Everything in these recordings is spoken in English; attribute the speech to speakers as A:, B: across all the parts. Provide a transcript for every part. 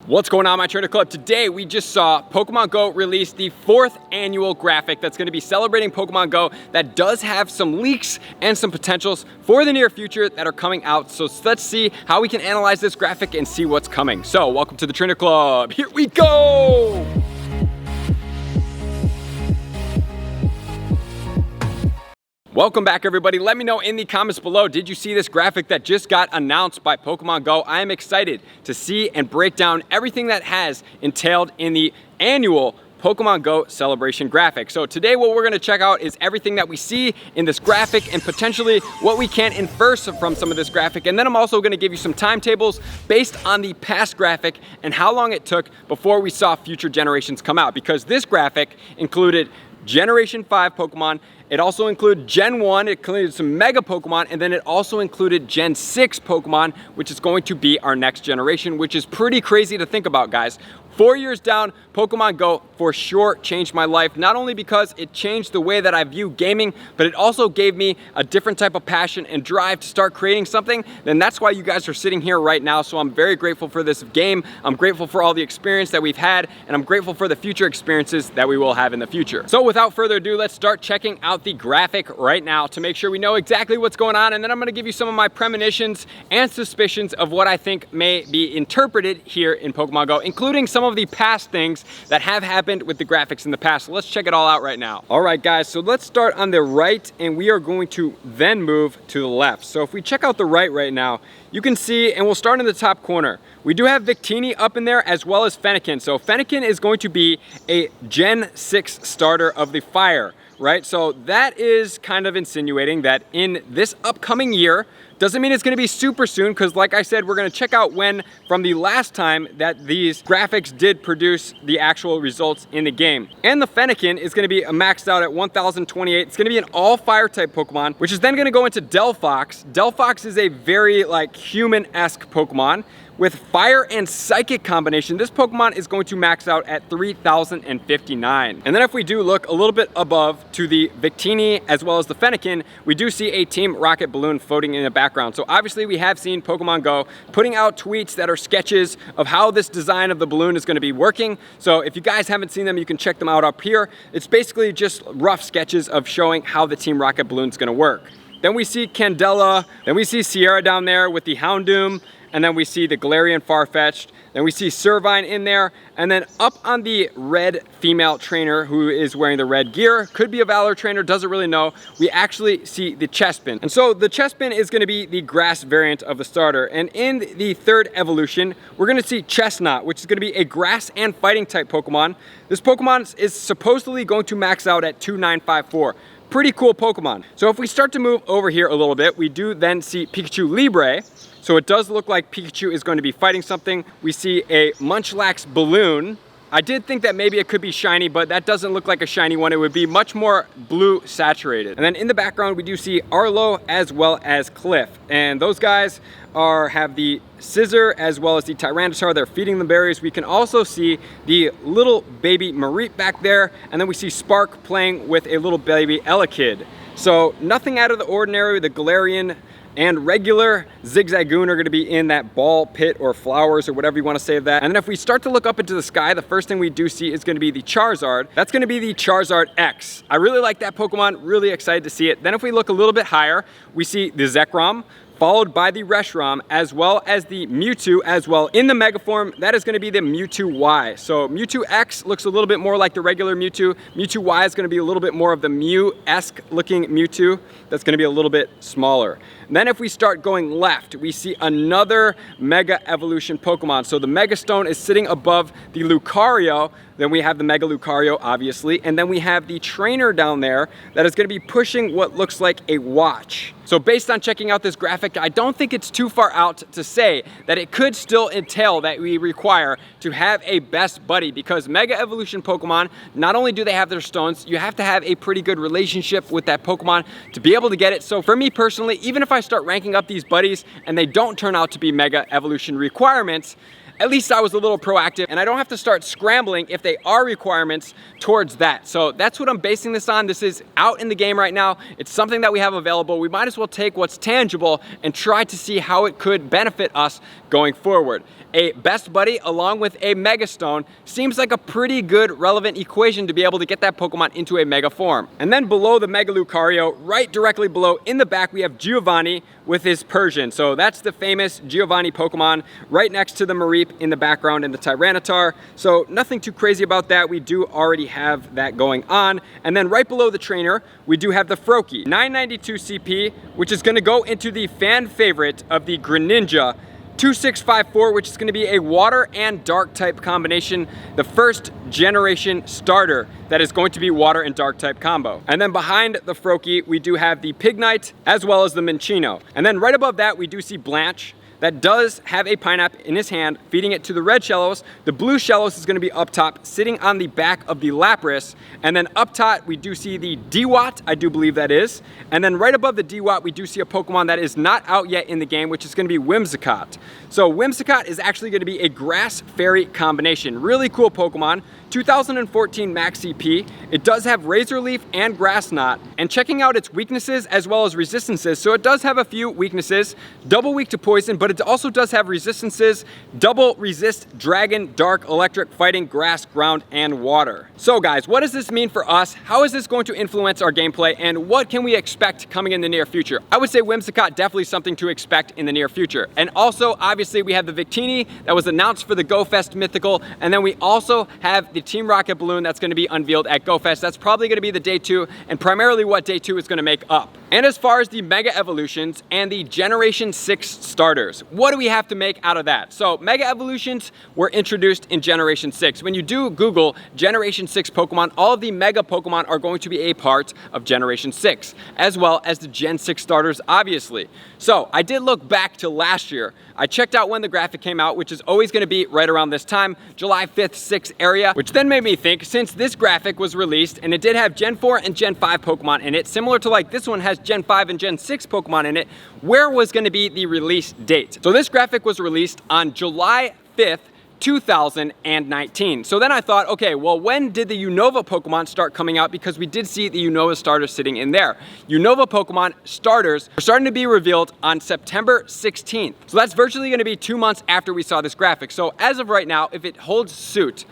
A: What's going on, my trainer club? Today we just saw Pokemon Go release the 4th annual graphic that's going to be celebrating Pokemon Go that does have some leaks and some potentials for the near future that are coming out. So let's see how we can analyze this graphic and see what's coming. So welcome to the trainer club. Here we go. Welcome back, everybody. Let me know in the comments below, did you see this graphic that just got announced by Pokemon Go? I am excited to see and break down everything that has entailed in the annual Pokemon Go celebration graphic. So today what we're gonna check out is everything that we see in this graphic and potentially what we can infer from some of this graphic. And then I'm also gonna give you some timetables based on the past graphic and how long it took before we saw future generations come out, because this graphic included Generation 5 Pokemon. It also included Gen 1, it included some Mega Pokemon, and then it also included Gen 6 Pokemon, which is going to be our next generation, which is pretty crazy to think about, guys. 4 years down, Pokemon Go for sure changed my life, not only because it changed the way that I view gaming, but it also gave me a different type of passion and drive to start creating something. And that's why you guys are sitting here right now. So I'm very grateful for this game. I'm grateful for all the experience that we've had, and I'm grateful for the future experiences that we will have in the future. So without further ado, let's start checking out the graphic right now to make sure we know exactly what's going on. And then I'm gonna give you some of my premonitions and suspicions of what I think may be interpreted here in Pokemon Go, including some of the past things that have happened with the graphics in the past. So let's check it all out right now. All right, guys, so let's start on the right and we are going to then move to the left. So if we check out the right now, you can see, and we'll start in the top corner, we do have Victini up in there as well as Fennekin. So Fennekin is going to be a Gen 6 starter of the fire, right? So that is kind of insinuating that in this upcoming year, doesn't mean it's gonna be super soon, because like I said, we're gonna check out when from the last time that these graphics did produce the actual results in the game. And the Fennekin is gonna be maxed out at 1028. It's gonna be an all fire type Pokemon, which is then gonna go into Delphox. Delphox is a very like human-esque Pokemon with fire and psychic combination. This Pokemon is going to max out at 3059. And then if we do look a little bit above to the Victini as well as the Fennekin, we do see a Team Rocket balloon floating in the background. So obviously we have seen Pokemon Go putting out tweets that are sketches of how this design of the balloon is gonna be working. So if you guys haven't seen them, you can check them out up here. It's basically just rough sketches of showing how the Team Rocket balloon is gonna work. Then we see Candela, then we see Sierra down there with the Houndoom, and then we see the Galarian Farfetch'd, then we see Servine in there, and then up on the red female trainer who is wearing the red gear, could be a Valor trainer, doesn't really know, we actually see the Chespin. And so the Chespin is gonna be the grass variant of the starter, and in the 3rd evolution, we're gonna see Chestnut, which is gonna be a grass and fighting type Pokemon. This Pokemon is supposedly going to max out at 2954. Pretty cool Pokemon. So if we start to move over here a little bit, we do then see Pikachu Libre. So it does look like Pikachu is going to be fighting something. We see a Munchlax balloon. I did think that maybe it could be shiny, but that doesn't look like a shiny one. It would be much more blue saturated. And then in the background, we do see Arlo as well as Cliff. And those guys have the Scizor as well as the Tyranitar. They're feeding the berries. We can also see the little baby Mareep back there. And then we see Spark playing with a little baby Elekid. So nothing out of the ordinary. The Galarian and regular Zigzagoon are gonna be in that ball pit or flowers or whatever you wanna say of that. And then if we start to look up into the sky, the first thing we do see is gonna be the Charizard. That's gonna be the Charizard X. I really like that Pokemon, really excited to see it. Then if we look a little bit higher, we see the Zekrom, followed by the Reshiram, as well as the Mewtwo as well. In the Mega form, that is gonna be the Mewtwo Y. So Mewtwo X looks a little bit more like the regular Mewtwo. Mewtwo Y is gonna be a little bit more of the Mew-esque looking Mewtwo. That's gonna be a little bit smaller. And then if we start going left, we see another Mega Evolution Pokemon. So the Mega Stone is sitting above the Lucario. Then we have the Mega Lucario, obviously. And then we have the trainer down there that is gonna be pushing what looks like a watch. So based on checking out this graphic, I don't think it's too far out to say that it could still entail that we require to have a best buddy, because Mega Evolution Pokemon, not only do they have their stones, you have to have a pretty good relationship with that Pokemon to be able to get it. So for me personally, even if I start ranking up these buddies and they don't turn out to be Mega Evolution requirements, at least I was a little proactive and I don't have to start scrambling if they are requirements towards that. So that's what I'm basing this on. This is out in the game right now. It's something that we have available. We might as well take what's tangible and try to see how it could benefit us going forward. A Best Buddy along with a Mega Stone seems like a pretty good relevant equation to be able to get that Pokemon into a Mega form. And then below the Mega Lucario, right directly below in the back, we have Giovanni with his Persian. So that's the famous Giovanni Pokemon right next to the Mareep in the background and the Tyranitar. So nothing too crazy about that. We do already have that going on. And then right below the trainer, we do have the Froakie, 992 CP, which is gonna go into the fan favorite of the Greninja 2654, which is going to be a water and dark type combination, the first generation starter that is going to be water and dark type combo. And then behind the Froakie, we do have the Pignite as well as the Minccino. And then right above that, we do see Blanche that does have a pineapple in his hand, feeding it to the red Shellos. The blue Shellos is gonna be up top, sitting on the back of the Lapras. And then up top, we do see the Dewott, I do believe that is. And then right above the Dewott, we do see a Pokemon that is not out yet in the game, which is gonna be Whimsicott. So Whimsicott is actually gonna be a grass fairy combination. Really cool Pokemon. 2014 max CP. It does have Razor Leaf and Grass Knot. And checking out its weaknesses as well as resistances, so it does have a few weaknesses. Double weak to poison, but it also does have resistances. Double resist Dragon, Dark, Electric, Fighting, Grass, Ground, and Water. So guys, what does this mean for us? How is this going to influence our gameplay? And what can we expect coming in the near future? I would say Whimsicott definitely something to expect in the near future. And also, obviously, we have the Victini that was announced for the GoFest Mythical. And then we also have the Team Rocket balloon that's going to be unveiled at GoFest. That's probably going to be the day 2 and primarily what day 2 is going to make up. And as far as the Mega Evolutions and the Generation 6 starters, what do we have to make out of that? So Mega Evolutions were introduced in Generation 6. When you do Google Generation 6 Pokemon, all of the Mega Pokemon are going to be a part of Generation 6, as well as the Gen 6 starters, obviously. So I did look back to last year. I checked out when the graphic came out, which is always going to be right around this time, July 5th, 6th area, which then made me think, since this graphic was released and it did have Gen 4 and Gen 5 Pokemon in it, similar to like this one has Gen 5 and Gen 6 Pokemon in it, where was going to be the release date? So this graphic was released on July 5th, 2019. So then I thought, okay, well, when did the Unova Pokemon start coming out? Because we did see the Unova starters sitting in there. Unova Pokemon starters are starting to be revealed on September 16th. So that's virtually going to be 2 months after we saw this graphic. So as of right now, if it holds suit,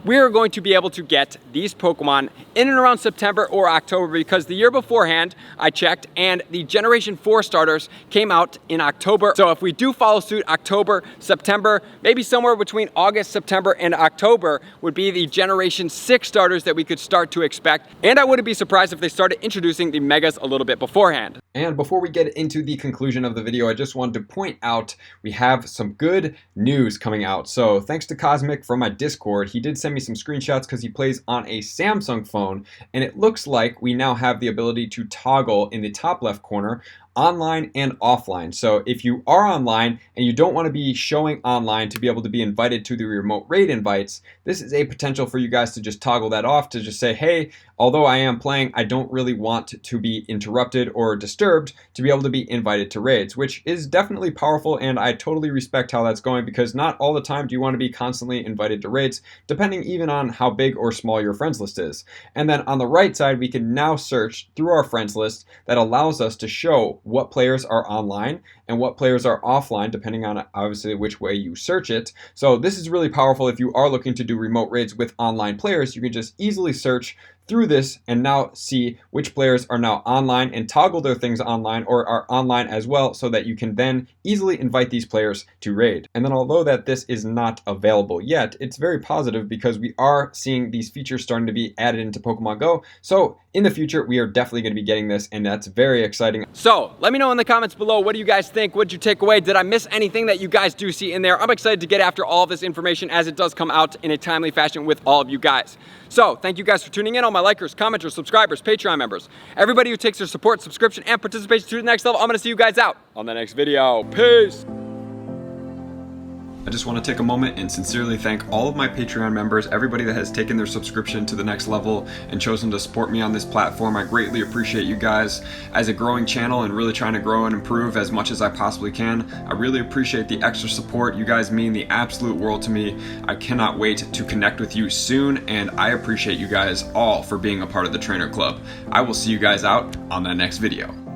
A: we are going to be able to get these Pokemon in and around September or October, because the year beforehand I checked and the Generation 4 starters came out in October. So if we do follow suit, October, September, maybe somewhere between August, September, and October would be the Generation 6 starters that we could start to expect. And I wouldn't be surprised if they started introducing the Megas a little bit beforehand. And before we get into the conclusion of the video, I just wanted to point out we have some good news coming out. So thanks to Cosmic from my Discord, he did send me some screenshots because he plays on a Samsung phone, and it looks like we now have the ability to toggle in the top left corner online and offline. So if you are online and you don't want to be showing online to be able to be invited to the remote raid invites, this is a potential for you guys to just toggle that off, to just say, hey, although I am playing, I don't really want to be interrupted or disturbed to be able to be invited to raids, which is definitely powerful, and I totally respect how that's going, because not all the time do you want to be constantly invited to raids, depending even on how big or small your friends list is. And then on the right side, we can now search through our friends list that allows us to show what players are online and what players are offline, depending on obviously which way you search it. So this is really powerful if you are looking to do remote raids with online players. You can just easily search through this and now see which players are now online and toggle their things online or are online as well, so that you can then easily invite these players to raid. And then although that this is not available yet, it's very positive because we are seeing these features starting to be added into Pokemon Go. So in the future, we are definitely going to be getting this, and that's very exciting. So let me know in the comments below, what do you guys think? What did you take away? Did I miss anything that you guys do see in there? I'm excited to get after all of this information as it does come out in a timely fashion with all of you guys. So thank you guys for tuning in, all my likers, commenters, subscribers, Patreon members, everybody who takes their support, subscription, and participation to the next level. I'm going to see you guys out on the next video. Peace. I just want to take a moment and sincerely thank all of my Patreon members, everybody that has taken their subscription to the next level and chosen to support me on this platform. I greatly appreciate you guys. As a growing channel and really trying to grow and improve as much as I possibly can, I really appreciate the extra support. You guys mean the absolute world to me. I cannot wait to connect with you soon, and I appreciate you guys all for being a part of the Trainer Club. I will see you guys out on the next video.